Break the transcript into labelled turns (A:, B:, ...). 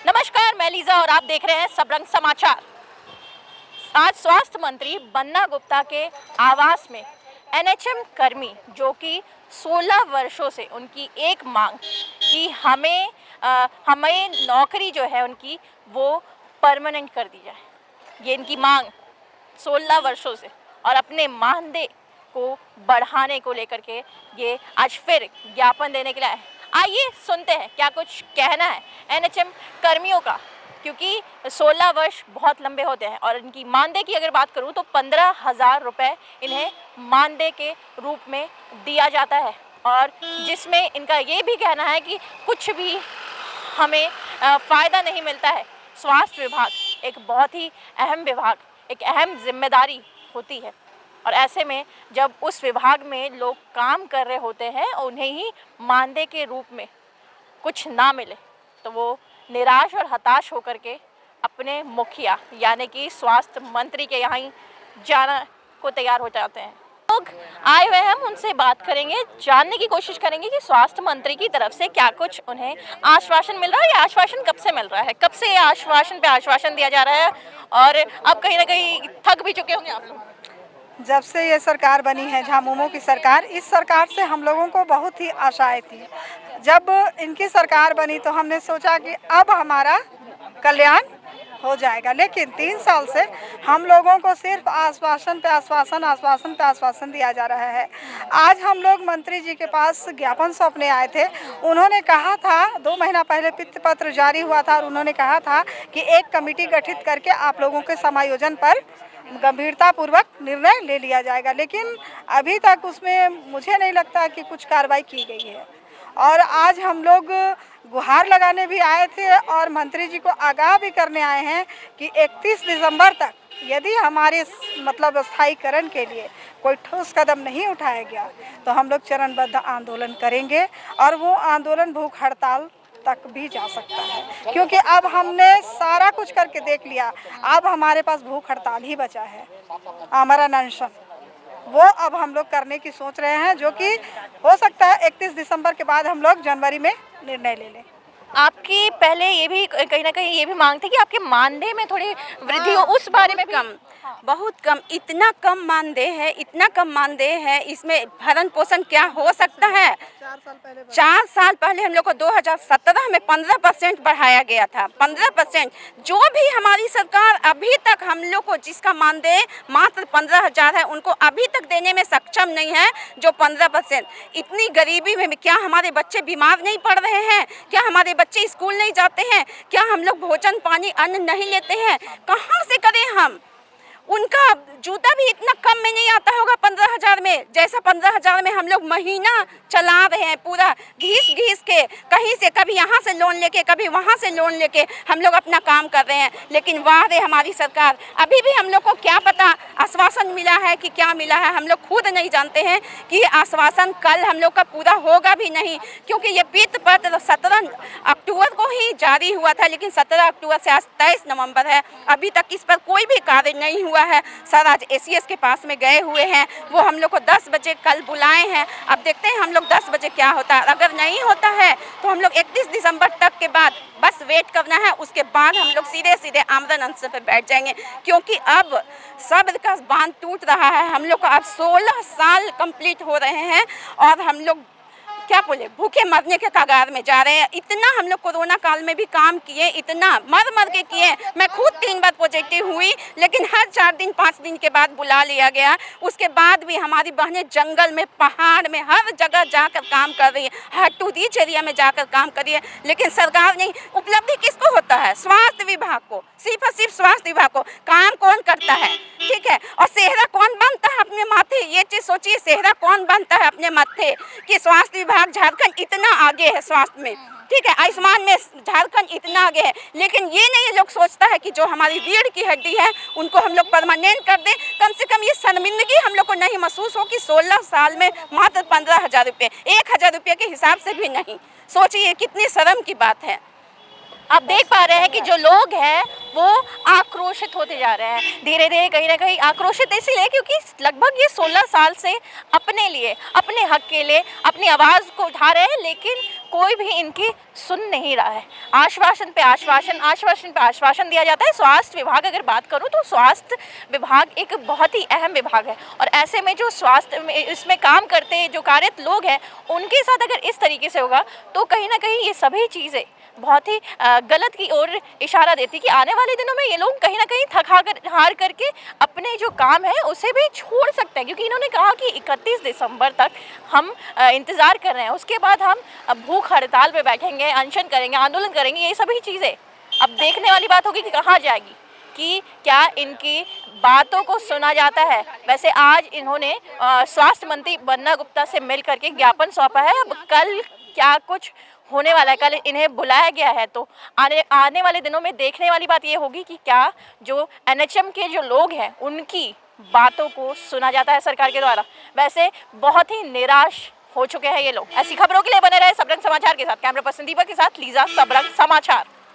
A: नमस्कार, मैं लीजा और आप देख रहे हैं सबरंग समाचार। आज स्वास्थ्य मंत्री बन्ना गुप्ता के आवास में एनएचएम कर्मी जो कि 16 वर्षों से उनकी एक मांग कि हमें नौकरी जो है उनकी वो परमानेंट कर दी जाए, ये इनकी मांग 16 वर्षों से, और अपने मानदेय को बढ़ाने को लेकर के ये आज फिर ज्ञापन देने के लिए आए। आइए सुनते हैं क्या कुछ कहना है एनएचएम कर्मियों का, क्योंकि 16 वर्ष बहुत लंबे होते हैं और इनकी मानदेय की अगर बात करूं तो 15,000 रुपये इन्हें मानदेय के रूप में दिया जाता है, और जिसमें इनका ये भी कहना है कि कुछ भी हमें फ़ायदा नहीं मिलता है। स्वास्थ्य विभाग एक बहुत ही अहम विभाग, एक अहम जिम्मेदारी होती है, और ऐसे में जब उस विभाग में लोग काम कर रहे होते हैं और उन्हें ही मानदेय के रूप में कुछ ना मिले तो वो निराश और हताश होकर के अपने मुखिया यानी कि स्वास्थ्य मंत्री के यहाँ ही जाना को तैयार हो जाते हैं। लोग आए हुए हैं, हम उनसे बात करेंगे, जानने की कोशिश करेंगे कि स्वास्थ्य मंत्री की तरफ से क्या कुछ उन्हें आश्वासन मिल रहा है। ये आश्वासन कब से मिल रहा है, कब से आश्वासन पे आश्वासन दिया जा रहा है, और अब कहीं ना कहीं थक भी चुके होंगे आप लोग।
B: जब से ये सरकार बनी है झामुमो की सरकार, इस सरकार से हम लोगों को बहुत ही आशाएं थी। जब इनकी सरकार बनी तो हमने सोचा कि अब हमारा कल्याण हो जाएगा, लेकिन 3 साल से हम लोगों को सिर्फ आश्वासन पे आश्वासन, आश्वासन पे आश्वासन दिया जा रहा है। आज हम लोग मंत्री जी के पास ज्ञापन सौंपने आए थे। उन्होंने कहा था, 2 महीना पहले वित्त पत्र जारी हुआ था और उन्होंने कहा था कि एक कमेटी गठित करके आप लोगों के समायोजन पर गंभीरतापूर्वक निर्णय ले लिया जाएगा, लेकिन अभी तक उसमें मुझे नहीं लगता कि कुछ कार्रवाई की गई है। और आज हम लोग गुहार लगाने भी आए थे और मंत्री जी को आगाह भी करने आए हैं कि 31 दिसंबर तक यदि हमारे स्थायीकरण के लिए कोई ठोस कदम नहीं उठाया गया तो हम लोग चरणबद्ध आंदोलन करेंगे, और वो आंदोलन भूख हड़ताल तक भी जा सकता है, क्योंकि अब हमने सारा कुछ करके देख लिया। अब हमारे पास भूख हड़ताल ही बचा है, आमरण अनशन, वो अब हम लोग करने की सोच रहे हैं, जो कि हो सकता है 31 दिसंबर के बाद हम लोग जनवरी में निर्णय ले लें।
A: आपकी पहले ये भी कहीं ना कहीं ये भी मांग थी कि आपके मानदेय में थोड़ी वृद्धि हो, उस बारे में भी
C: बहुत कम, इतना कम मानदेय है, इतना कम मानदेय है, इसमें भरण पोषण क्या हो सकता है। 4 साल पहले हम लोग को 2017 में 15% बढ़ाया गया था, 15%। जो भी हमारी सरकार अभी तक हम लोग को जिसका मानदेय मात्र 15,000 है, उनको अभी तक देने में सक्षम नहीं है। जो 15%, इतनी गरीबी में क्या हमारे बच्चे बीमार नहीं पड़ रहे हैं? क्या हमारे बच्चे स्कूल नहीं जाते हैं? क्या हम लोग भोजन पानी अन्न नहीं लेते हैं? कहाँ से करें हम? उनका जूता भी इतना कम में नहीं आता होगा 15,000 में, जैसा 15,000 में हम लोग महीना चला रहे हैं, पूरा घीस के, कहीं से कभी यहाँ से लोन लेके कभी वहाँ से लोन लेके हम लोग अपना काम कर रहे हैं। लेकिन वाह रे हमारी सरकार, अभी भी हम लोग को क्या पता आश्वासन मिला है कि क्या मिला है, हम लोग खुद नहीं जानते हैं कि आश्वासन कल हम लोग का पूरा होगा भी नहीं, क्योंकि ये वित्त पत्र 17 अक्टूबर को ही जारी हुआ था, लेकिन 17 अक्टूबर से आज 23 नवंबर है, अभी तक इस पर कोई भी कार्य नहीं हुआ है। सर आज एसीएस के पास में गए हुए हैं, वो हम लोग को 10 बजे कल बुलाए हैं। अब देखते हैं हम लोग 10 बजे क्या होता है। अगर नहीं होता है तो हम लोग 31 दिसंबर तक के बाद बस वेट करना है, उसके बाद हम लोग सीधे आमरण अनशन पर बैठ जाएंगे, क्योंकि अब सब्र का बांध टूट रहा है। हम लोग को अब 16 साल कंप्लीट हो रहे हैं और हम लोग क्या बोले, भूखे मरने के कगार में जा रहे हैं। इतना हम लोग कोरोना काल में भी काम किए, इतना मर के किए। मैं खुद 3 बार पॉजिटिव हुई, लेकिन हर 4 दिन 5 दिन के बाद बुला लिया गया। उसके बाद भी हमारी बहनें जंगल में, पहाड़ में, हर जगह जाकर काम कर रही है, हर टू रीच एरिया में जाकर काम कर रही है। लेकिन सरकार नहीं, उपलब्धि किसको होता है? स्वास्थ्य विभाग को, सिर्फ और सिर्फ स्वास्थ्य विभाग को। काम कौन करता है? ठीक है, और सेहरा कौन बनता है अपने माथे? ये चीज़ सोचिए, सेहरा कौन बनता है अपने माथे कि स्वास्थ्य विभाग झारखंड इतना आगे है स्वास्थ्य में, ठीक है, आयुष्मान में झारखंड इतना आगे है, लेकिन ये नहीं लोग सोचता है कि जो हमारी रीढ़ की हड्डी है उनको हम लोग परमानेंट कर दें। कम से कम ये शर्मिंदगी हम लोग को नहीं महसूस हो कि 16 साल में मात्र 15,000 रुपये, 1,000 रुपये के हिसाब से भी नहीं। सोचिए कितनी शर्म की बात है।
A: आप देख पा रहे हैं कि जो लोग हैं वो आक्रोशित होते जा रहे हैं। धीरे धीरे कहीं ना कहीं आक्रोशित इसलिए क्योंकि लगभग ये 16 साल से अपने लिए, अपने हक के लिए अपनी आवाज़ को उठा रहे हैं, लेकिन कोई भी इनकी सुन नहीं रहा है। आश्वासन पे आश्वासन, आश्वासन पे आश्वासन दिया जाता है। स्वास्थ्य विभाग अगर बात करूं तो स्वास्थ्य विभाग एक बहुत ही अहम विभाग है, और ऐसे में जो स्वास्थ्य में इसमें काम करते जो कार्यरत लोग हैं उनके साथ अगर इस तरीके से होगा तो कहीं ना कहीं ये सभी चीज़ें बहुत ही गलत की ओर इशारा देती कि आने वाले दिनों में ये लोग कहीं ना कहीं हार करके अपने जो काम है उसे भी छोड़ सकते हैं, क्योंकि इन्होंने कहा कि 31 दिसंबर तक हम इंतज़ार कर रहे हैं, उसके बाद हम भूख हड़ताल पे बैठेंगे, अनशन करेंगे, आंदोलन करेंगे। ये सभी चीज़ें अब देखने वाली बात होगी कि कहाँ जाएगी, कि क्या इनकी बातों को सुना जाता है। वैसे आज इन्होंने स्वास्थ्य मंत्री बन्ना गुप्ता से मिल करके ज्ञापन सौंपा है। अब कल क्या कुछ होने वाला है, कल इन्हें बुलाया गया है, तो आने वाले दिनों में देखने वाली बात ये होगी कि क्या जो एनएचएम के जो लोग हैं उनकी बातों को सुना जाता है सरकार के द्वारा। वैसे बहुत ही निराश हो चुके हैं ये लोग। ऐसी खबरों के लिए बने रहे सबरंग समाचार के साथ। कैमरा पर्सन दीपक के साथ लीजा, सबरंग समाचार।